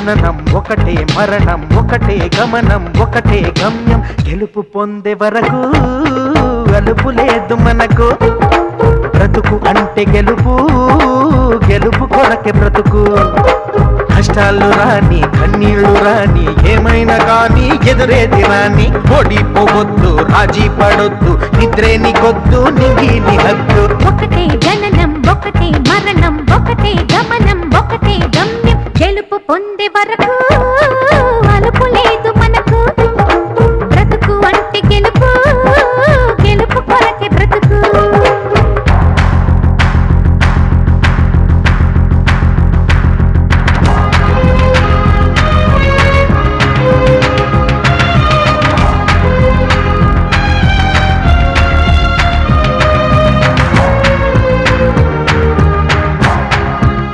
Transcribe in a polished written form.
జననం ఒకటే, మరణం ఒకటే, గమనం ఒకటే గమ్యం. గెలుపు పొందే వరకు అలుపు లేదు మనకు. బ్రతుకు అంటే గెలుపు, గెలుపు కొరకే బ్రతుకు. కష్టాలు రాని కన్నీళ్లు రాని ఏమైనా కానీ ఎదురేది రాని. ఓడిపోవద్దు, రాజీ పడొద్దు, నిద్రే నీకొద్దు, నింగి నీ హద్దు. ఒకటే జననం ఒకటే, మరణం ఒకటే,